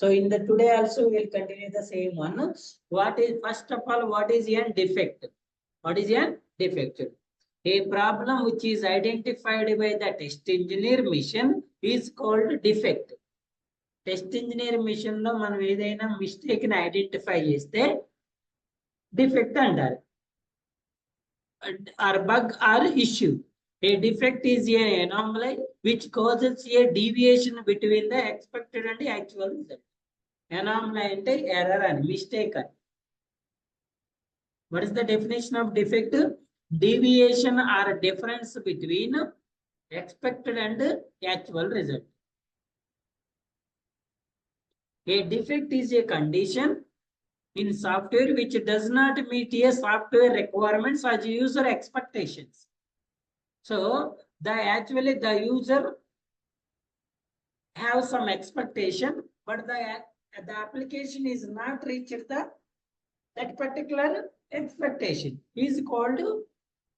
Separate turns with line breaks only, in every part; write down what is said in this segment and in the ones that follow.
So in the today also we will continue the same one. What is, first of all, what is a defect? What is a defect? A problem which is identified by the test engineer mission is called defect. Test engineer mission lo మనం ఏదైనా mistake ని identify చేస్తే defect అంటారు, or bug or issue. A defect is an anomaly which causes a deviation between the expected and the actual result. Anomaly అంటే error and mistake. What is the definition of defect? Deviation or difference between expected and actual result. A defect is a condition in software which does not meet a software requirements or user expectations. So actually the user have some expectation, but the application is not reached that particular expectation is called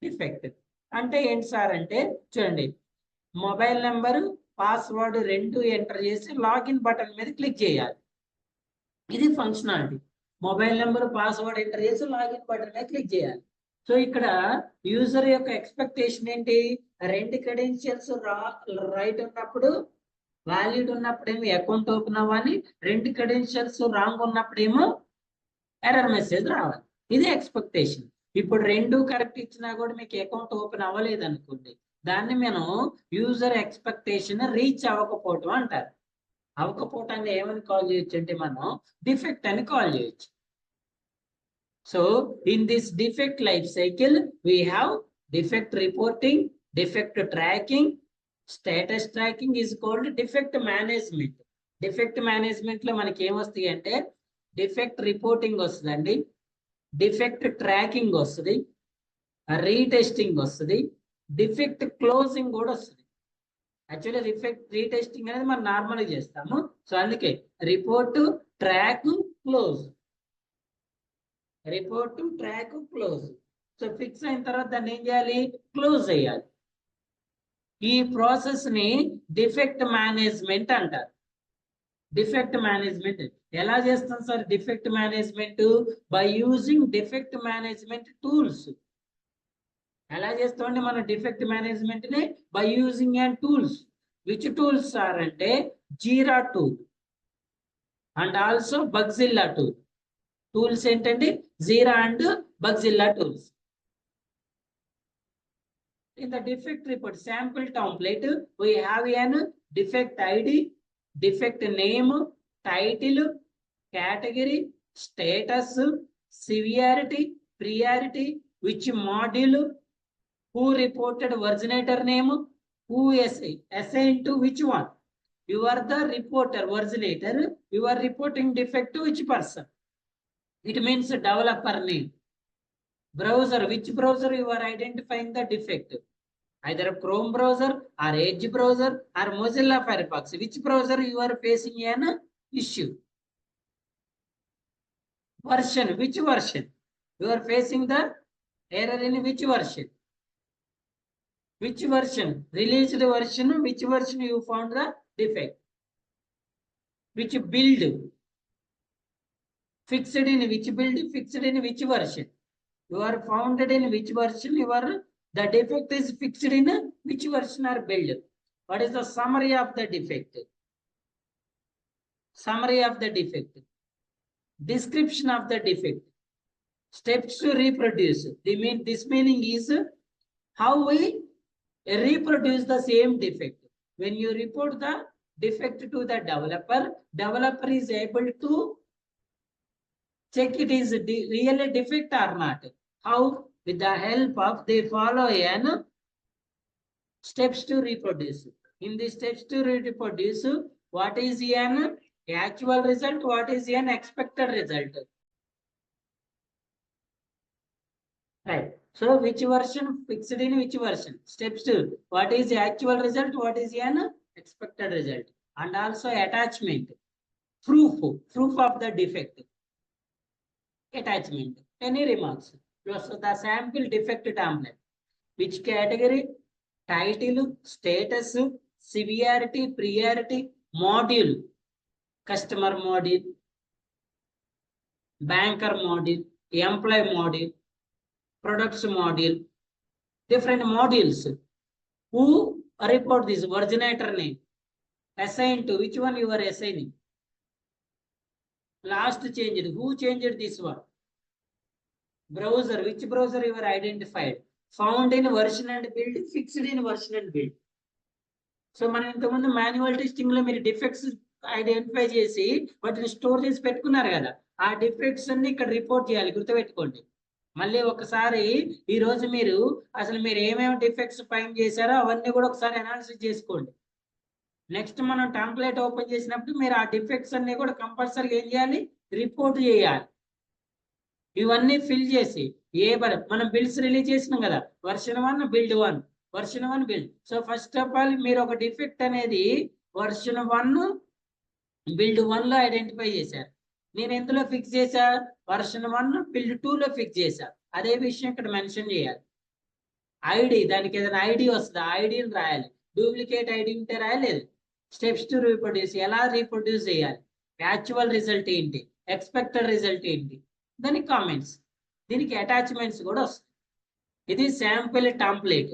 defect. అంటే ఏంటి sir అంటే చూడండి, mobile number password రెండు enter చేసి login button మీద click చేయాలి. ఇది functionality. Mobile number password enter చేసి లాగిన్ బటన్ మీద క్లిక్ చేయాలి. సో ఇక్కడ యూజర్ యొక్క ఎక్స్పెక్టేషన్ ఏంటి? రెండు క్రెడెన్షియల్స్ రైట్ ఉన్నప్పుడు, వ్యాలిడ్ ఉన్నప్పుడేమో అకౌంట్ ఓపెన్ అవ్వాలి, రెండు క్రెడెన్షియల్స్ రాంగ్ ఉన్నప్పుడేమో ఎర్రర్ మెసేజ్ రావాలి. ఇది ఎక్స్పెక్టేషన్. ఇప్పుడు రెండు కరెక్ట్ ఇచ్చినా కూడా మీకు అకౌంట్ ఓపెన్ అవ్వలేదు అనుకోండి, దాన్ని మనం యూజర్ ఎక్స్పెక్టేషన్ రీచ్ అవ్వకపోవటం అంటారు. అవ్వకపోవటాన్ని ఏమని కాల్ చేయొచ్చు అంటే మనం డిఫెక్ట్ అని కాల్ చేయొచ్చు. So in this defect life cycle, we have defect reporting, defect tracking, status tracking is called defect management. Defect management లో మనకి ఏమొస్తాయి అంటే defect reporting వస్తుందండి, defect tracking వస్తుంది, రీటెస్టింగ్ వస్తుంది, defect closing కూడా వస్తుంది. యాక్చువల్లీ రీటెస్టింగ్ అనేది మనం నార్మల్గా చేస్తాము. సో అందుకే report, track, close. Report, track, close. So fix అయిన తర్వాత దాన్ని ఏం చేయాలి? క్లోజ్ చేయాలి. ఈ ప్రాసెస్ ని డిఫెక్ట్ మేనేజ్మెంట్ అంటారు. డిఫెక్ట్ మేనేజ్మెంట్ ఎలా చేస్తాం sir? Defect management by using defect management tools. ఎలా చేస్తామండి మనం డిఫెక్ట్ మేనేజ్మెంట్ ని? By using and tools. Which tools sir అంటే Jira tool and also Bugzilla tool. Tools ఏంటండి? Jira and Bugzilla tools. In the defect report sample template, we have an defect ID, defect name, title, category, status, severity, priority, which module, who reported originator name, who assigned to which one. You are the reporter, originator, you are reporting defect to which person. It means developer name. Browser, which browser you are identifying the defect? Either Chrome browser or Edge browser or Mozilla Firefox. Which browser you are facing an issue? Version, which version? You are facing the error in which version? Which version? Released version, which version you found the defect? Which build? Fixed in which build? Fixed in which version? You are founded in which version? You are the defect is fixed in which version or build. What is the summary of the defect? Summary of the defect. Description of the defect. Steps to reproduce. This meaning is how we reproduce the same defect. When you report the defect to the developer is able to check it is really defect or not. How? With the help of they follow an steps to reproduce. In the steps to reproduce, what is an actual result? What is an expected result? Right. So which version? Fixed in which version? Steps to what is the actual result? What is an expected result? And also attachment, proof of the defect. Attachment. Any remarks? So the sample defect template. Which category? Title, status, severity, priority, module. Customer module, banker module, employ module, products module, different modules. Who report this originator name? Assigned to which one you are assigning? Last changed. Who changed this one? Browser. Which browser you are identified? Found in version and build, fixed in version and build. So మనం ఇంతకుముందు manual testing లో మీరు defects identify చేసి వాటిని store చేసి పెట్టుకున్నారు కదా, ఆ డిఫెక్ట్స్ అన్ని ఇక్కడ రిపోర్ట్ చేయాలి, గుర్తుపెట్టుకోండి. మళ్ళీ ఒకసారి ఈ రోజు మీరు అసలు మీరు ఏమేమి డిఫెక్ట్స్ ఫైండ్ చేశారో అవన్నీ కూడా ఒకసారి అనాలిసిస్ చేసుకోండి. నెక్స్ట్ మనం టెంప్లెట్ ఓపెన్ చేసినప్పుడు మీరు ఆ డిఫెక్ట్స్ అన్ని కూడా కంపల్సరీగా ఏం చేయాలి, రిపోర్ట్ చేయాలి. ఇవన్నీ ఫిల్ చేసి మనం బిల్డ్స్ రిలీజ్ చేసినాం కదా, version 1 build 1, version 1 build. So first of all మీరు ఒక డిఫెక్ట్ అనేది వర్షన్ 1 బిల్డ్ 1 లో ఐడెంటిఫై చేశారు. నేను ఎందులో ఫిక్స్ చేశా, వర్షన్ 1 బిల్డ్ 2 లో ఫిక్స్ చేశా. అదే విషయం ఇక్కడ మెన్షన్ చేయాలి. ఐడి, దానికి ఏదైనా ఐడి వస్తుంది, ఐడిని రాయాలి. డూప్లికేట్ ఐడి ఉంటే రాయలేదు. స్టెప్స్ టు రీప్రొడ్యూస్, ఎలా రీప్రొడ్యూస్ చేయాలి, యాక్చువల్ రిజల్ట్ ఏంటి, ఎక్స్పెక్టెడ్ రిజల్ట్ ఏంటి, దానికి కామెంట్స్, దీనికి అటాచ్మెంట్స్ కూడా వస్తాయి. ఇది sample template.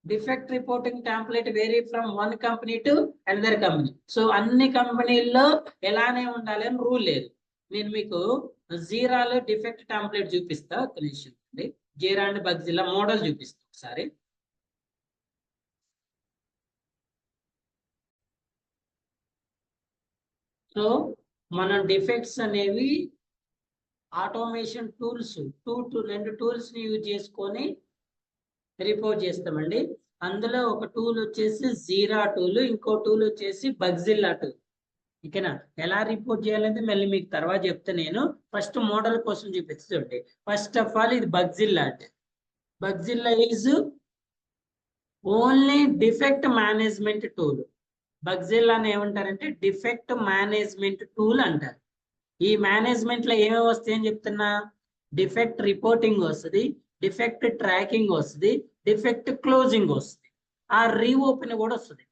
Defect reporting template vary from one company to another company. So అన్ని కంపెనీల్లో ఎలానే ఉండాలి అని రూల్ లేదు. నేను మీకు జీరాలో డిఫెక్ట్ టెంప్లెట్ చూపిస్తా, ఒక నిమిషం అండి. జీరా అండ్ బగ్జిల్లా మోడల్ చూపిస్తా ఒకసారి. సో మనం డిఫెక్ట్స్ అనేవి ఆటోమేషన్ టూల్స్, రెండు టూల్స్ ని యూజ్ చేసుకొని రిపోర్ట్ చేస్తామండి. అందులో ఒక టూల్ వచ్చేసి జీరా టూల్, ఇంకో టూల్ వచ్చేసి బగ్జిల్లా టూల్. ఓకేనా, ఎలా రిపోర్ట్ చేయాలంటే మళ్ళీ మీకు తర్వాత చెప్తే, నేను ఫస్ట్ మోడల్ కోసం చూపిస్తుంటే, ఫస్ట్ ఆఫ్ ఆల్ ఇది బగ్జిల్లా. అంటే Bugzilla is only defect management tool. Bugzilla అని ఏమంటారంటే డిఫెక్ట్ మేనేజ్మెంట్ టూల్ అంటారు. ఈ మేనేజ్మెంట్ లో ఏమేమి వస్తాయి అని చెప్తున్నా, డిఫెక్ట్ రిపోర్టింగ్ వస్తుంది, డిఫెక్ట్ ట్రాకింగ్ వస్తుంది, డిఫెక్ట్ క్లోజింగ్ వస్తుంది, ఆ రీఓపెన్ కూడా వస్తుంది.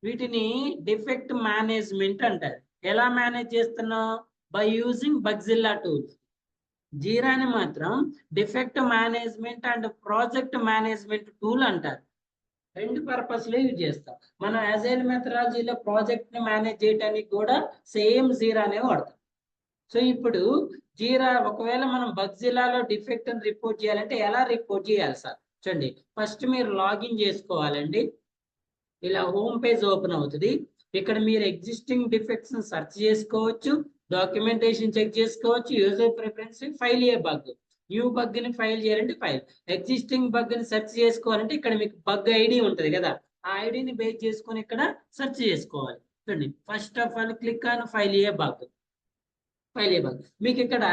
వీటిని డిఫెక్ట్ మేనేజ్మెంట్ అంటారు. ఎలా మేనేజ్ చేస్తున్నావు, బై యూజింగ్ బగ్జిల్లా టూల్స్. జీరాని మాత్రం defect management and project management tool అంటారు. రెండు పర్పస్ లో యూజ్ చేస్తాం. మనం అజైల్ మెథడాలజీలో ప్రాజెక్ట్ ని మేనేజ్ చేయడానికి కూడా సేమ్ జీరానే వాడతాం. సో ఇప్పుడు జీరా, ఒకవేళ మనం బగ్జిల్లాలో డిఫెక్ట్ అని రిపోర్ట్ చేయాలంటే ఎలా రిపోర్ట్ చేయాలి సార్ చూడండి. ఫస్ట్ మీరు లాగిన్ చేసుకోవాలండి. ఇలా హోమ్ పేజ్ ఓపెన్ అవుతుంది. ఇక్కడ మీరు ఎగ్జిస్టింగ్ డిఫెక్ట్స్ ని సెర్చ్ చేసుకోవచ్చు, డాక్యుమెంటేషన్ చెక్ చేసుకోవచ్చు, యూజర్ ప్రిఫరెన్స్, ఫైల్ ఏ బగ్, న్యూ బగ్ ని ఫైల్ చేయాలంటే ఫైల్, ఎగ్జిస్టింగ్ బగ్ ని సెర్చ్ చేసుకోవాలంటే ఇక్కడ మీకు బగ్ ఐడి ఉంటుంది కదా, ఆ ఐడిని బేస్ చేసుకొని ఇక్కడ సెర్చ్ చేసుకోవాలి. చూడండి, first of all click on file A bug. మీకు ఇక్కడ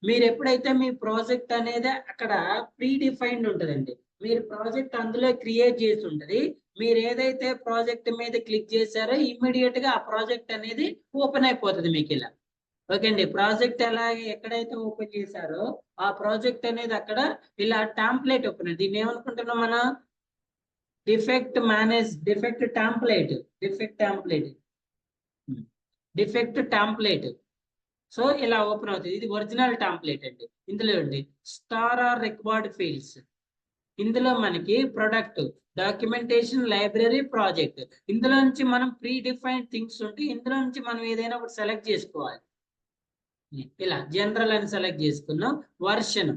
మీరు ఎప్పుడైతే మీ ప్రాజెక్ట్ అనేది అక్కడ ప్రీ డిఫైన్డ్ ఉంటుందండి, మీరు ప్రాజెక్ట్ అందులో క్రియేట్ చేసి ఉంటుంది. మీరు ఏదైతే ప్రాజెక్ట్ మీద క్లిక్ చేశారో ఇమ్మీడియట్ గా ఆ ప్రాజెక్ట్ అనేది ఓపెన్ అయిపోతుంది మీకు ఇలా. ఓకే అండి, ప్రాజెక్ట్ అలాగే ఎక్కడైతే ఓపెన్ చేశారో ఆ ప్రాజెక్ట్ అనేది అక్కడ ఇలా టెంప్లెట్ ఓపెన్. దీన్ని ఏమనుకుంటున్నాం మనం, డిఫెక్ట్ టెంప్లెట్. సో ఇలా ఓపెన్ అవుతుంది. ఇది ఒరిజినల్ టెంప్లెట్ అండి. ఇందులో అండి స్టార్ ఆర్ రిక్వైర్డ్ ఫీల్డ్స్, ఇందులో మనకి ప్రొడక్ట్, డాక్యుమెంటేషన్, లైబ్రరీ, ప్రాజెక్ట్, ఇందులో నుంచి మనం ప్రీ డిఫైన్డ్ థింగ్స్ ఉంటే ఇందులో నుంచి మనం ఏదైనా ఒకటి సెలెక్ట్ చేసుకోవాలి. ఇలా జనరల్ అని సెలెక్ట్ చేసుకున్నాం. వర్షన్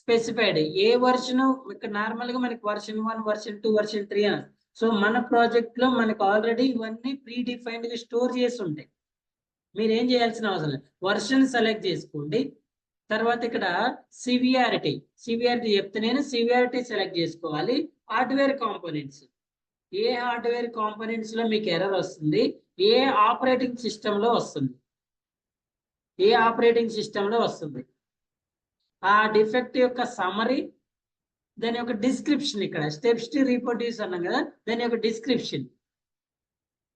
స్పెసిఫైడ్, ఏ వర్షన్, ఇక్కడ నార్మల్ గా మనకి వర్షన్ 1, వర్షన్ 2, వర్షన్ 3 అని. సో మన ప్రాజెక్ట్ లో మనకు ఆల్రెడీ ఇవన్నీ ప్రీ డిఫైన్డ్ గా స్టోర్ చేసి ఉంటాయి. మీరు ఏం చేయాల్సిన అవసరం లేదు, వర్షన్ సెలెక్ట్ చేసుకోండి. తర్వాత ఇక్కడ సివియారిటీ చెప్తే నేను సివియారిటీ సెలెక్ట్ చేసుకోవాలి. హార్డ్వేర్ కాంపోనెంట్స్, ఏ హార్డ్వేర్ కాంపోనెంట్స్ లో మీకు ఎర్రర్ వస్తుంది, ఏ ఆపరేటింగ్ సిస్టమ్ లో వస్తుంది, ఆ డిఫెక్ట్ యొక్క సమరీ, దాని యొక్క డిస్క్రిప్షన్, ఇక్కడ స్టెప్స్ టు రీప్రొడ్యూస్ అన్నాం కదా, దాని యొక్క డిస్క్రిప్షన్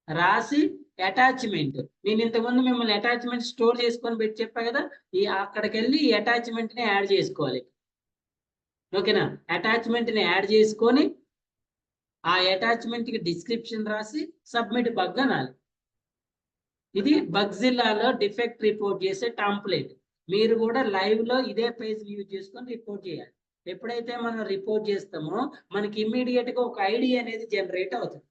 రాసి, అటాచ్మెంట్, నేను ఇంతకుముందు మిమ్మల్ని అటాచ్మెంట్ స్టోర్ చేసుకొని పెట్టి చెప్పా కదా, అక్కడికి వెళ్ళి ఈ అటాచ్మెంట్ ని యాడ్ చేసుకోవాలి. ఓకేనా, అటాచ్మెంట్ ని యాడ్ చేసుకొని ఆ అటాచ్మెంట్ కి డిస్క్రిప్షన్ రాసి సబ్మిట్ బగ్ అనాలి. ఇది బగ్జిల్లాలో డిఫెక్ట్ రిపోర్ట్ చేసే టెంప్లెట్. మీరు కూడా లైవ్ లో ఇదే పేజ్ యూజ్ చేసుకొని రిపోర్ట్ చేయాలి. ఎప్పుడైతే మనం రిపోర్ట్ చేస్తామో మనకి ఇమ్మీడియట్ గా ఒక ఐడి అనేది జనరేట్ అవుతుంది.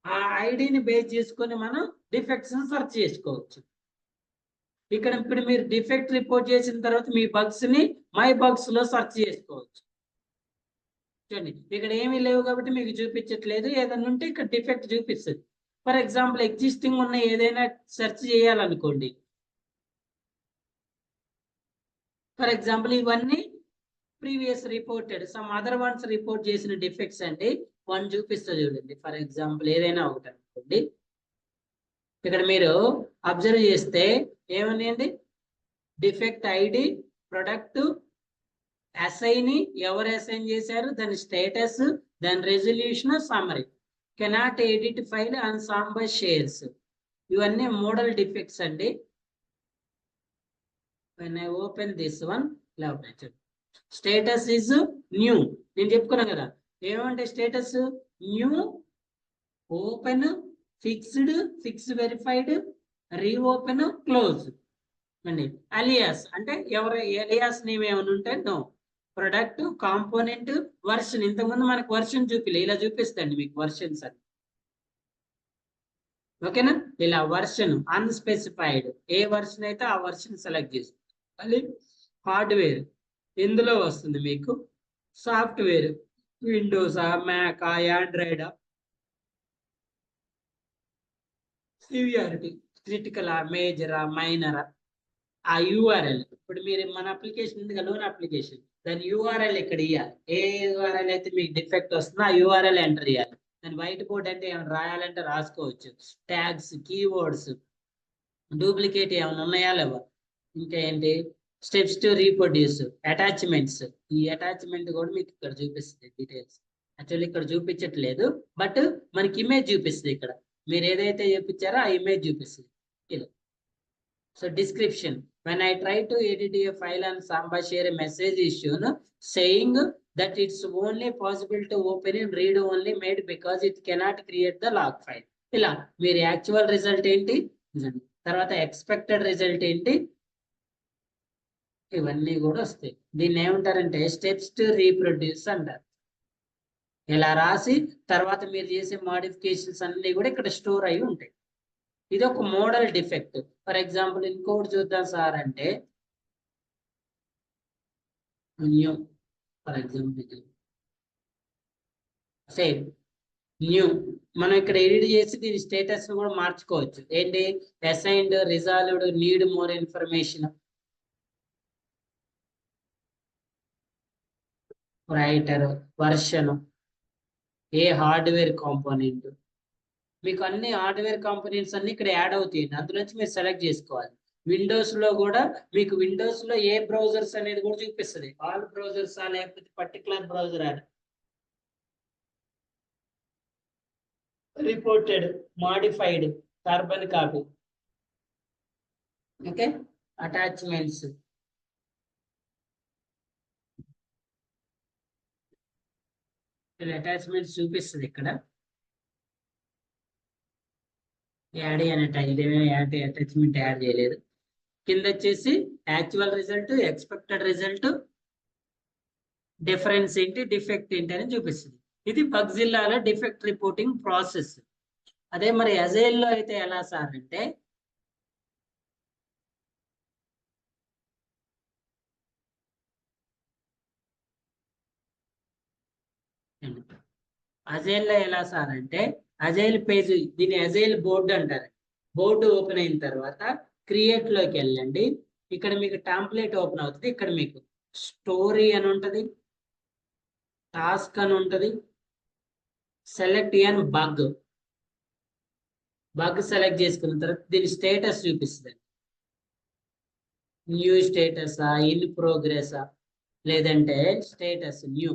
ఆ ఐడిని బేస్ చేసుకొని మనం డిఫెక్ట్స్ సెర్చ్ చేసుకోవచ్చు. ఇక్కడ ఇప్పుడు మీరు డిఫెక్ట్ రిపోర్ట్ చేసిన తర్వాత మీ బగ్స్ ని మై బగ్స్ లో సెర్చ్ చేసుకోవచ్చు. చూడండి ఇక్కడ ఏమీ లేవు కాబట్టి మీకు చూపించట్లేదు. ఏదైనా ఉంటే ఇక్కడ డిఫెక్ట్ చూపిస్తుంది. ఫర్ ఎగ్జాంపుల్ ఎగ్జిస్టింగ్ ఉన్న ఏదైనా సెర్చ్ చేయాలనుకోండి. ఫర్ ఎగ్జాంపుల్ ఇవన్నీ previous reported, some other once report చేసిన డిఫెక్ట్స్ అండి. వన్ చూపిస్తుంది చూడండి. ఫర్ ఎగ్జాంపుల్ ఏదైనా ఒకటి అనుకోండి. ఇక్కడ మీరు అబ్జర్వ్ చేస్తే ఏమన్నాయండి, డిఫెక్ట్ ఐడి, ప్రొడక్ట్, అసైన్, ఎవరు అసైన్ చేశారు, దాని స్టేటస్, దాని resolution, summary, cannot edit file and sambar shares. ఇవన్నీ మోడల్ డిఫెక్ట్స్ అండి. when I open this one, status is new. నేను చెప్పుకున్నా కదా ఏమంటే status new, open, fixed, fix verified, reopen, close అండి. అలియాస్ అంటే ఎవరు అలియాస్ నేమ్ ఏమైనా ఉంటే నో. Product, component, version. ఇంతకుముందు మనకు వర్షన్ చూపిలే, ఇలా చూపిస్తాండి మీకు వర్షన్స్ అని. ఓకేనా, ఇలా వర్షన్ అన్స్పెసిఫైడ్, ఏ వర్షన్ అయితే ఆ వర్షన్ సెలెక్ట్ చేసుకో. మళ్ళీ హార్డ్వేర్ ఇందులో వస్తుంది మీకు. సాఫ్ట్వేర్ విండోసా, మ్యాకా, ఆండ్రాయిడా, సివియారిటీ, క్రిటికలా, మేజరా, మైనరా, ఆ యూఆర్ఎల్. ఇప్పుడు మీరు మన అప్లికేషన్ ఉంది కదా, లోన్ అప్లికేషన్, దాని యూఆర్ఎల్ ఇక్కడ ఇవ్వాలి. ఏ యూఆర్ఎల్ అయితే మీకు డిఫెక్ట్ వస్తుందో ఆ యూఆర్ఎల్ ఎంటర్ చేయాలి. దాని వైట్ బోర్డ్ అంటే ఏమైనా రాయాలంటే రాసుకోవచ్చు. ట్యాగ్స్, కీవర్డ్స్, డూప్లికేట్ ఏమైనా ఉన్నాయా లేవా, ఇంకా ఏంటి, స్టెప్స్ టు రీప్రొడ్యూస్, అటాచ్మెంట్స్. ఈ అటాచ్మెంట్ కూడా మీకు ఇక్కడ చూపిస్తుంది డీటెయిల్స్. యాక్చువల్లీ ఇక్కడ చూపించట్లేదు, బట్ మనకి ఇమేజ్ చూపిస్తుంది. ఇక్కడ మీరు ఏదైతే చూపించారో ఆ ఇమేజ్ చూపిస్తుంది ఇలా. So description, when I try to edit a file and Samba share a message is shown saying that it's only possible to open and read only made because it cannot create the log file. ఇలా మీరు actual result ఏంటి, తర్వాత expected result ఏంటి, ఇవన్నీ కూడా వస్తాయి. దీన్ని ఏమంటారంటే స్టెప్స్ టు రీప్రొడ్యూస్ అంటారు. ఇలా రాసి తర్వాత మీరు చేసే మోడిఫికేషన్స్ అన్ని కూడా ఇక్కడ స్టోర్ అయి ఉంటాయి. ఇది ఒక మోడల్ డిఫెక్ట్. ఫర్ ఎగ్జాంపుల్ ఇంకోటి చూద్దాం సార్ అంటే, new, for example same new, మనం ఇక్కడ ఎడిట్ చేసి దీని స్టేటస్ కూడా మార్చుకోవచ్చు. ఏంటి, assigned, resolved, need more information, writer, version, a hardware component, మీకు అన్ని హార్డ్వేర్ కాంపోనెంట్స్ అన్ని ఇక్కడ యాడ్ అవుతాయి. అందులోంచి మీరు సెలెక్ట్ చేసుకోవాలి. విండోస్ లో కూడా మీకు విండోస్ లో ఏ బ్రౌజర్స్ అనేది కూడా చూపిస్తుంది. ఆల్ బ్రౌజర్స్ లేకపోతే పర్టికులర్ బ్రౌజర్ అని. Reported, modified, carbon copy. Okay, attachments, attachments చూపిస్తుంది ఇక్కడ. యాడ్ అన్నట్టు ఇదేమో యాడ్ అటాచ్మెంట్ యాడ్ చేయలేదు. కింద వచ్చేసి actual result, expected result, difference ఏంటి, డిఫెక్ట్ ఏంటి అని చూపిస్తుంది. ఇది బగ్జిల్లాలో డిఫెక్ట్ రిపోర్టింగ్ ప్రాసెస్. అదే మరి అజైల్ లో అయితే ఎలా సార్ అంటే, అజైల్ లో ఎలా సార్ అంటే, అజైల్ పేజ్, దీన్ని అజైల్ బోర్డు అంటారు. బోర్డు ఓపెన్ అయిన తర్వాత క్రియేట్ లోకి వెళ్ళండి. ఇక్కడ మీకు టెంప్లెట్ ఓపెన్ అవుతుంది. ఇక్కడ మీకు స్టోరీ అని ఉంటుంది, టాస్క్ అని ఉంటుంది, సెలెక్ట్ ఎన్ బగ్. బగ్ సెలెక్ట్ చేసుకున్న తర్వాత దీని స్టేటస్ చూపిస్తుంది. న్యూ స్టేటసా, ఇన్ ప్రోగ్రెసా, లేదంటే స్టేటస్ న్యూ.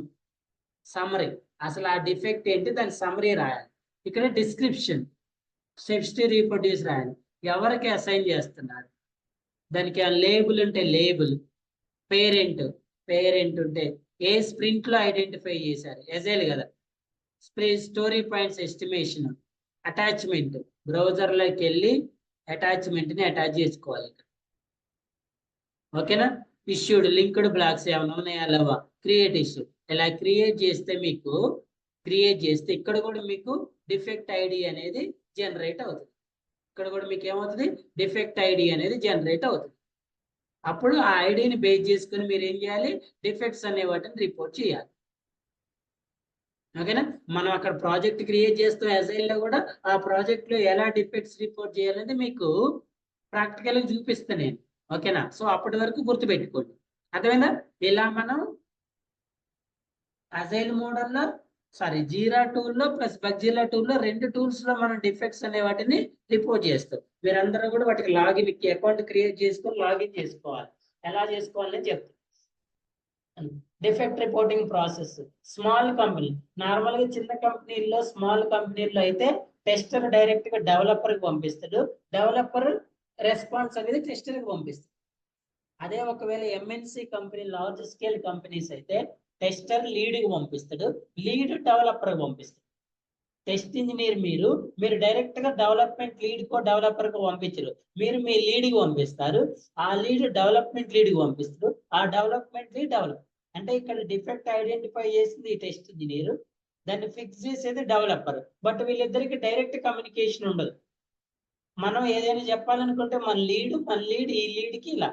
సమ్మరీ, అసలు ఆ డిఫెక్ట్ ఏంటి దాని సమ్మరీ రాయాలి. ఇక్కడ డిస్క్రిప్షన్, స్టెప్స్ టు రీప్రొడ్యూస్ రాయాలి. ఎవరికి అసైన్ చేస్తున్నారు, దానికి ఆ లేబుల్ ఉంటే లేబుల్, పేరెంట్, పేరెంట్ ఉంటే ఏ స్ప్రింట్ లో ఐడెంటిఫై చేశారు, ఎజైల్ కదా, స్టోరీ పాయింట్స్ ఎస్టిమేషన్, అటాచ్మెంట్, బ్రౌజర్లోకి వెళ్ళి అటాచ్మెంట్ని అటాచ్ చేసుకోవాలి. ఓకేనా? ఇష్యూడ్ లింక్డ్ బ్లాక్స్ ఏమైనా ఉన్నాయా లేవా, క్రియేట్ ఇష్యూ. ఇలా క్రియేట్ చేస్తే ఇక్కడ కూడా మీకు డిఫెక్ట్ ఐడి అనేది జనరేట్ అవుతుంది. ఇక్కడ కూడా మీకు ఏమవుతుంది, డిఫెక్ట్ ఐడి అనేది జనరేట్ అవుతుంది. అప్పుడు ఆ ఐడిని బేస్ చేసుకుని మీరు ఏం చేయాలి, డిఫెక్ట్స్ అనే వాటిని రిపోర్ట్ చేయాలి. ఓకేనా? మనం అక్కడ ప్రాజెక్ట్ క్రియేట్ చేస్తాం అజైల్లో కూడా, ఆ ప్రాజెక్ట్ లో ఎలా డిఫెక్ట్స్ రిపోర్ట్ చేయాలంటే మీకు ప్రాక్టికల్గా చూపిస్తాను నేను. ఓకేనా? సో అప్పటి వరకు గుర్తుపెట్టుకోండి. అర్థమైందా? ఇలా మనం అజైల్ మోడల్లో జీరా టూల్లో ప్లస్ బగ్జిల్లా టూల్లో 2 టూల్స్ లో మనం డిఫెక్ట్స్ అనే వాటిని రిపోర్ట్ చేస్తాం. మీరందరూ కూడా వాటికి లాగిన్ అకౌంట్ క్రియేట్ చేసుకొని లాగిన్ చేసుకోవాలి. ఎలా చేసుకోవాలని చెప్తాం. Defect reporting process small company, normal గా చిన్న కంపెనీల్లో స్మాల్ కంపెనీల్లో అయితే టెస్టర్ డైరెక్ట్ గా డెవలపర్ కి పంపిస్తాడు, డెవలపర్ రెస్పాన్స్ అనేది టెస్టర్ కి పంపిస్తాడు. అదే ఒకవేళ MNC company, large scale companies అయితే టెస్టర్ లీడ్ కి పంపిస్తాడు, లీడ్ డెవలపర్ కి పంపిస్తాడు. టెస్ట్ ఇంజనీర్ మీరు డైరెక్ట్ గా డెవలప్మెంట్ లీడ్ కో డెవలపర్ కు పంపించరు, మీరు మీ లీడ్ కి పంపిస్తారు, ఆ లీడ్ డెవలప్మెంట్ లీడ్ కి పంపిస్తారు, ఆ డెవలప్మెంట్ లీడ్ డెవలప్. అంటే ఇక్కడ డిఫెక్ట్ ఐడెంటిఫై చేసింది టెస్ట్ ఇంజనీర్, దాన్ని ఫిక్స్ చేసేది డెవలపర్. బట్ వీళ్ళిద్దరికి డైరెక్ట్ కమ్యూనికేషన్ ఉండదు. మనం ఏదైనా చెప్పాలనుకుంటే మన లీడ్ ఈ లీడ్ కి ఇలా.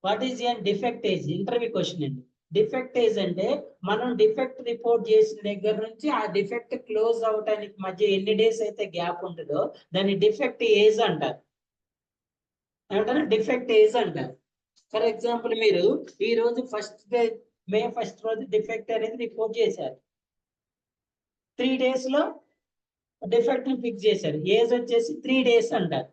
What is an defect age? Interview question అండి. డిఫెక్ట్ ఏజ్ అంటే మనం డిఫెక్ట్ రిపోర్ట్ చేసిన దగ్గర నుంచి ఆ డిఫెక్ట్ క్లోజ్ అవటానికి మధ్య ఎన్ని డేస్ అయితే గ్యాప్ ఉంటుందో దాన్ని డిఫెక్ట్ ఏజ్ అంటారు. ఏమంటారు? డిఫెక్ట్ ఏజ్ అంటారు. ఫర్ ఎగ్జాంపుల్ మీరు ఈ రోజు మే 1 రోజు డిఫెక్ట్ అనేది రిపోర్ట్ చేశారు, 3 days లో డిఫెక్ట్ ని ఫిక్స్ చేశారు, ఏజ్ వచ్చేసి 3 days అంటారు.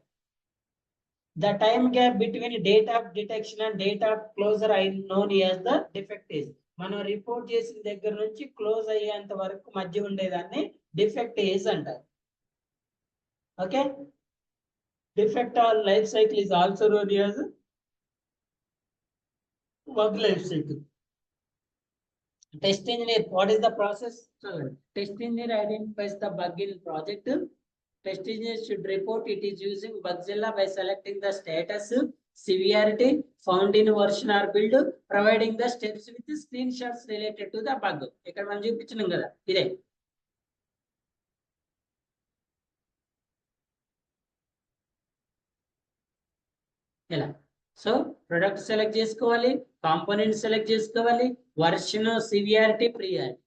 The time gap between date of detection and date of closure is known as the defect age. మనం రిపోర్ట్ చేసిన దగ్గర నుంచి క్లోజ్ అయ్యేంత వరకు మధ్య ఉండేదాన్ని డిఫెక్ట్ ఏజ్ అంటారు. Okay? Defect or life cycle is also known as bug life cycle. Test engineer, what is the process? Test engineer identifies the bug in project. Test engineer should report it is using Bugzilla by selecting the status, severity, found in version or build, providing the steps with the screenshots related to the bug. ఇక్కడ మనం చూపించినాం కదా ఇదే. ఇలా so product select చేసుకోవాలి, component select చేసుకోవాలి, version, severity, priority.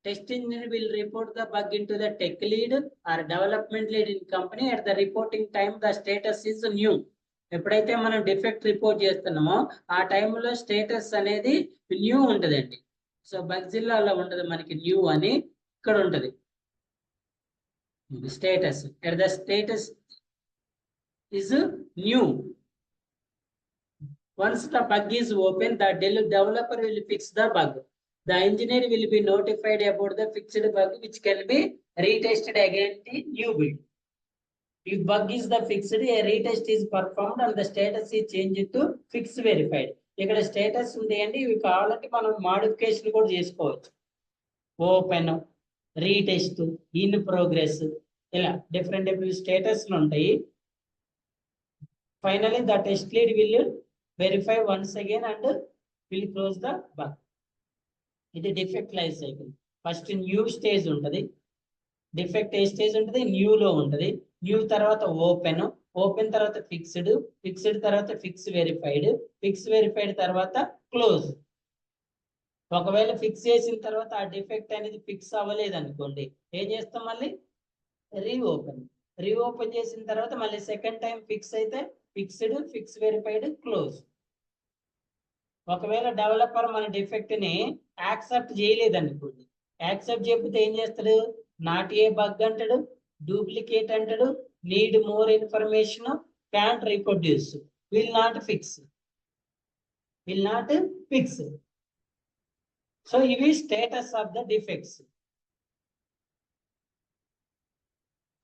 Test engineer will report the bug into the tech lead or development lead in company. At the reporting time, the status is new. ఎప్పుడైతే మనం defect report చేస్తున్నామో ఆ టైంలో status అనేది new ఉంటుందండి. So బగ్జిల్లాలో ఉండదు, మనకి new అని ఇక్కడ ఉంటుంది status. At the status is new. Once the bug is open, the developer will fix the bug. The engineer will be notified about the fixed bug which can be retested against the new build. If bug is the fixed, a retest is performed and the status is changed to fix verified. ఇక్కడ status ఉంది అండి, ఇవి కావాలంటే మనం modification కూడా చేసుకోవచ్చు. Open, retest, in progress, ఇలా different status ఉంటాయి. Finally, the test lead will verify once again and will close the bug. ఇది defect life cycle. First new stage ఉంటుంది, డిఫెక్ట్ ఏ స్టేజ్ ఉంటుంది, న్యూలో ఉంటుంది, న్యూ తర్వాత ఓపెన్, ఓపెన్ తర్వాత ఫిక్స్డ్, ఫిక్స్డ్ తర్వాత fix verified తర్వాత క్లోజ్. ఒకవేళ ఫిక్స్ చేసిన తర్వాత ఆ డిఫెక్ట్ అనేది ఫిక్స్ అవ్వలేదు అనుకోండి, ఏం చేస్తాం, మళ్ళీ రీఓపెన్ చేసిన తర్వాత మళ్ళీ సెకండ్ టైం ఫిక్స్ అయితే ఫిక్స్డ్, ఫిక్స్ వెరిఫైడ్, క్లోజ్. ఒకవేళ డెవలపర్ మన డిఫెక్ట్ ని యాక్సెప్ట్ చేయలేదు అనుకోండి, యాక్సెప్ట్ చేయకపోతే ఏం చేస్తాడు, నాట్ ఏ బగ్ అంటాడు, డూప్లికేట్ అంటాడు, need more information, can't reproduce, will not fix. So ఇవి status of the defects.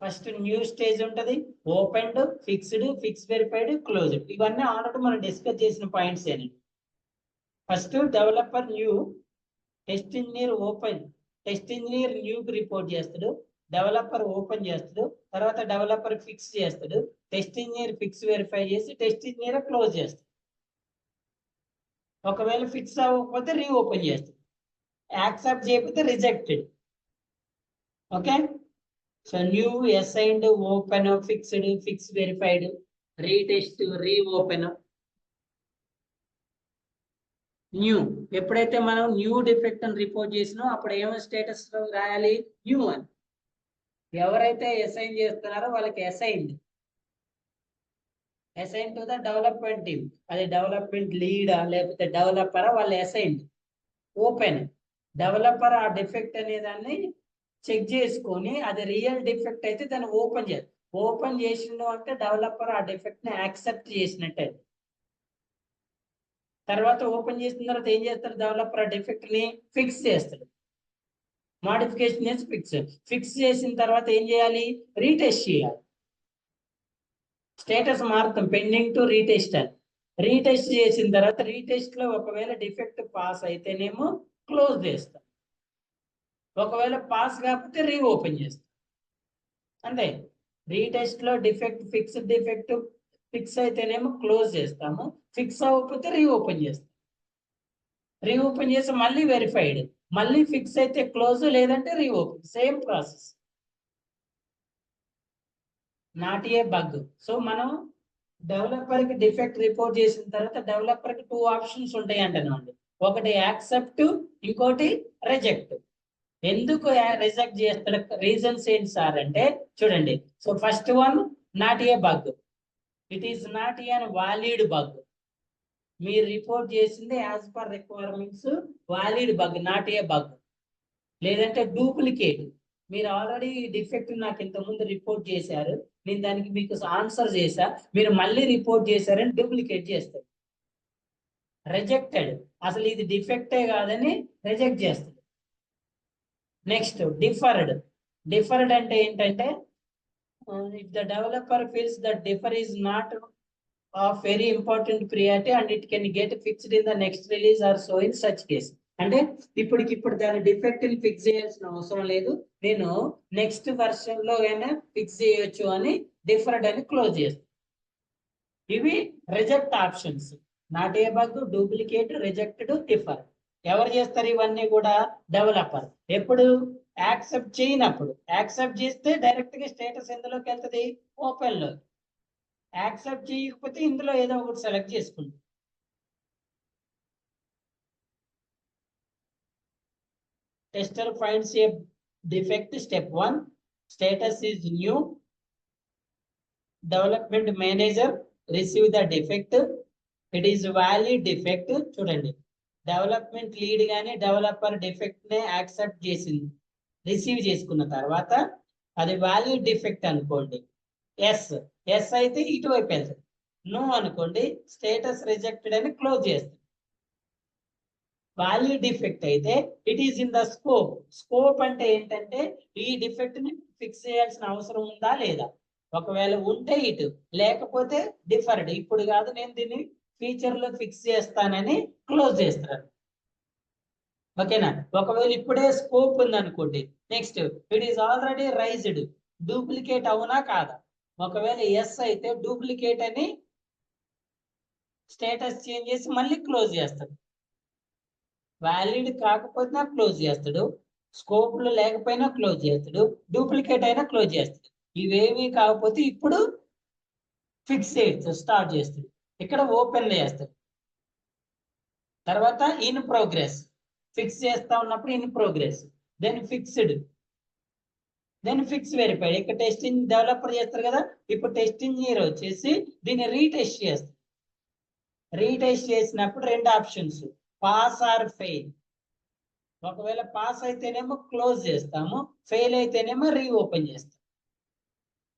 First new stage ఉంటుంది, opened, fixed, fix verified, closed. ఇవన్నీ ఆల్రెడీ మనం డిస్కస్ చేసిన పాయింట్స్ ఏనండి. First developer new, test engineer open, test engineer న్యూకి report చేస్తాడు, developer open చేస్తాడు, తర్వాత డెవలపర్ ఫిక్స్ చేస్తాడు, టెస్ట్ ఇంజనీర్ ఫిక్స్ వెరిఫై చేసి టెస్ట్ ఇంజనీర్ క్లోజ్ చేస్తాడు. ఒకవేళ ఫిక్స్ అవ్వకపోతే రీఓపెన్ చేస్తాడు, యాక్సెప్ట్ చేయకపోతే rejected. Okay, so new, assigned, open, fixed, fix verified, retest, reopen. New, ఎప్పుడైతే మనం న్యూ డిఫెక్ట్ అని రిపోర్ట్ చేసినో అప్పుడు ఏమో స్టేటస్ రాయాలి, న్యూ అని. ఎవరైతే అసైన్ చేస్తున్నారో వాళ్ళకి assigned to the development team, అది డెవలప్మెంట్ లీడా లేకపోతే డెవలపరా, వాళ్ళు అసైన్డ్. ఓపెన్, డెవలపర్ ఆ డిఫెక్ట్ అనే దాన్ని చెక్ చేసుకొని అది రియల్ డిఫెక్ట్ అయితే దాన్ని ఓపెన్ చేయాలి. ఓపెన్ చేసిండు అంటే డెవలపర్ ఆ డిఫెక్ట్ ని యాక్సెప్ట్ చేసినట్టే. తర్వాత ఓపెన్ చేసిన తర్వాత ఏం చేస్తాడు, డెవలపర్ ఆ డిఫెక్ట్ ని ఫిక్స్ చేస్తాడు. మోడిఫికేషన్ చేసి ఫిక్స్ చేసిన తర్వాత ఏం చేయాలి, రీటెస్ట్ చేయాలి. స్టేటస్ మారుతాం, పెండింగ్ టు రీటెస్ట్ అని. రీటెస్ట్ చేసిన తర్వాత రీటెస్ట్ లో ఒకవేళ డిఫెక్ట్ పాస్ అయితేనేమో క్లోజ్ చేస్తాం, ఒకవేళ పాస్ కాకపోతే రీఓపెన్ చేస్తాం. అంతే, రీటెస్ట్ లో డిఫెక్ట్ ఫిక్స్ అయితేనేమో క్లోజ్ చేస్తాము, ఫిక్స్ అవ్వకపోతే రీఓపెన్ చేస్తాం. రీఓపెన్ చేసి మళ్ళీ వెరిఫైడ్, మళ్ళీ ఫిక్స్ అయితే క్లోజ్, లేదంటే reopen, same process. Not a bug. So మనం డెవలపర్ కి డిఫెక్ట్ రిపోర్ట్ చేసిన తర్వాత డెవలపర్ కి 2 ఆప్షన్స్ ఉంటాయి అంటున్నాండి. ఒకటి యాక్సెప్ట్, ఇంకోటి రిజెక్ట్. ఎందుకు రిజెక్ట్ చేస్తాడు, రీజన్స్ ఏంటి సార్ అంటే చూడండి. So first one, not a bug. It is not a valid bug. మీరు రిపోర్ట్ చేసింది as per requirements valid bug, not a bug. లేదంటే డూప్లికేట్, మీరు ఆల్రెడీ డిఫెక్ట్ నాకు ఇంతకుముందు రిపోర్ట్ చేశారు, నేను దానికి మీకు ఆన్సర్ చేశా, మీరు మళ్ళీ రిపోర్ట్ చేశారని డూప్లికేట్ చేస్తారు. రిజెక్టెడ్, అసలు ఇది డిఫెక్టే కాదని రిజెక్ట్ చేస్తుంది. Next deferred. డిఫర్డ్ అంటే ఏంటంటే if the developer feels that differ is not of very important priority and it can get fixed in the next release are so in such case. అంటే ఇప్పటికిప్పుడు దాని defect ని fix చేయాల్సిన అవసరం లేదు, నేను నెక్స్ట్ వర్షన్ లో అయినా ఫిక్స్ చేయొచ్చు అని డిఫర్డ్ అని క్లోజ్ చేస్తాను. ఇవి reject options, not a bug, duplicate, rejected, differ. ఎవరు చేస్తారు ఇవన్నీ కూడా, డెవలపర్. ఎప్పుడు యాక్సెప్ట్ చేయనప్పుడు. యాక్సెప్ట్ చేస్తే డైరెక్ట్ గా స్టేటస్ ఎందులోకి వెళ్తుంది, ఓపెన్ లో. యాక్సెప్ట్ చేయకపోతే ఇందులో ఏదో ఒకటి సెలెక్ట్ చేసుకుంటుంది. Tester finds a defect, step 1, status is new, development manager receive the defect, it is valid defect. చూడండి, డెవలప్మెంట్ లీడ్ గానీ డెవలపర్ డిఫెక్ట్ నే యాక్సెప్ట్ చేసింది, రిసీవ్ చేసుకున్న తర్వాత అది వాలిడ్ డిఫెక్ట్ అనుకోండి, ఎస్ అయితే ఇటువైపు వెళ్తుంది, నో అనుకోండి స్టేటస్ రిజెక్టెడ్ అని క్లోజ్ చేస్తుంది. వాలిడ్ డిఫెక్ట్ అయితే it is in the scope. Scope అంటే ఏంటంటే ఈ డిఫెక్ట్ ని ఫిక్స్ చేయాల్సిన అవసరం ఉందా లేదా, ఒకవేళ ఉంటే ఇటు, లేకపోతే డిఫర్డ్, ఇప్పుడు కాదు నేను దీన్ని ఫ్యూచర్ లో ఫిక్స్ చేస్తానని క్లోజ్ చేస్తారు. ఓకేనా, ఒకవేళ ఇప్పుడే స్కోప్ ఉంది అనుకోండి, next it is already raised, duplicate అవునా కాదా, ఒకవేళ ఎస్ అయితే డూప్లికేట్ అని స్టేటస్ చేంజ్ చేసి మళ్ళీ క్లోజ్ చేస్తాడు. వ్యాలిడ్ కాకపోయినా క్లోజ్ చేస్తాడు, స్కోప్ లో లేకపోయినా క్లోజ్ చేస్తాడు, డూప్లికేట్ అయినా క్లోజ్ చేస్తాడు. ఇవేవి కాకపోతే ఇప్పుడు ఫిక్స్ చేయొచ్చు, స్టార్ట్ చేస్తాడు. ఇక్కడ ఓపెన్ చేస్తాడు. తర్వాత ఇన్ ప్రోగ్రెస్, ఫిక్స్ చేస్తా ఉన్నప్పుడు in progress, then fixed, then fix verified. ఇక్కడ టెస్టింగ్ డెవలపర్ చేస్తారు కదా, ఇప్పుడు టెస్ట్ ఇంజనీర్ వచ్చేసి దీన్ని రీటెస్ట్ చేస్తారు. రీటెస్ట్ చేసినప్పుడు 2 ఆప్షన్స్, పాస్ ఆర్ ఫెయిల్. ఒకవేళ పాస్ అయితేనేమో క్లోజ్ చేస్తాము, ఫెయిల్ అయితేనేమో రీఓపెన్ చేస్తాం.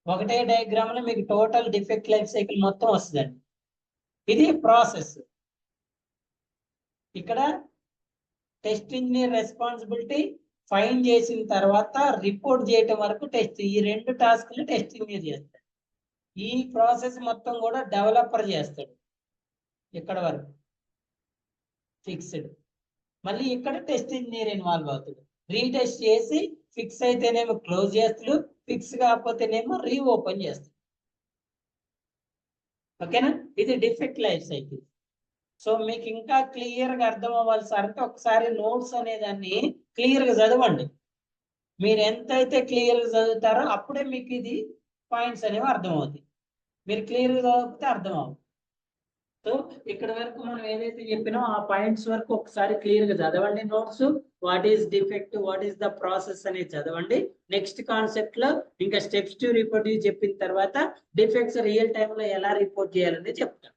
ఒకటే డయాగ్రామ్ లో మీకు టోటల్ డిఫెక్ట్ లైఫ్ సైకిల్ మొత్తం వస్తుందండి. ఇది ప్రాసెస్. ఇక్కడ టెస్ట్ ఇంజనీర్ రెస్పాన్సిబిలిటీ, ఫైండ్ చేసిన తర్వాత రిపోర్ట్ చేయటం వరకు టెస్ట్, ఈ 2 టాస్క్లు టెస్ట్ ఇంజనీర్ చేస్తాడు. ఈ ప్రాసెస్ మొత్తం కూడా డెవలపర్ చేస్తాడు. ఇక్కడ వరకు ఫిక్స్డ్, మళ్ళీ ఇక్కడ టెస్ట్ ఇంజనీర్ ఇన్వాల్వ్ అవుతాడు. రీటెస్ట్ చేసి ఫిక్స్ అయితేనేమో క్లోజ్ చేస్తారు, ఫిక్స్ కాకపోతేనేమో రీఓపెన్ చేస్తారు. ఓకేనా? ఇది డిఫెక్ట్ లైఫ్ సైకిల్. సో మీకు ఇంకా క్లియర్ గా అర్థం అవ్వాలి సార్ అంటే ఒకసారి నోట్స్ అనేదాన్ని క్లియర్ గా చదవండి. మీరు ఎంతైతే క్లియర్ గా చదువుతారో అప్పుడే మీకు ఇది పాయింట్స్ అనేవి అర్థం అవుతాయి. మీరు క్లియర్ గా చదివితే అర్థం అవ్వదు. సో ఇక్కడ వరకు మనం ఏదైతే చెప్పినామో ఆ పాయింట్స్ వరకు ఒకసారి క్లియర్ గా చదవండి notes. What is defect, what is the process అనేది చదవండి. నెక్స్ట్ కాన్సెప్ట్ లో ఇంకా స్టెప్స్ టు రిపోర్ట్ చెప్పిన తర్వాత డిఫెక్ట్స్ రియల్ టైమ్ లో ఎలా రిపోర్ట్ చేయాలని చెప్తాను.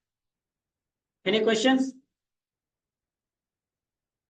Any questions?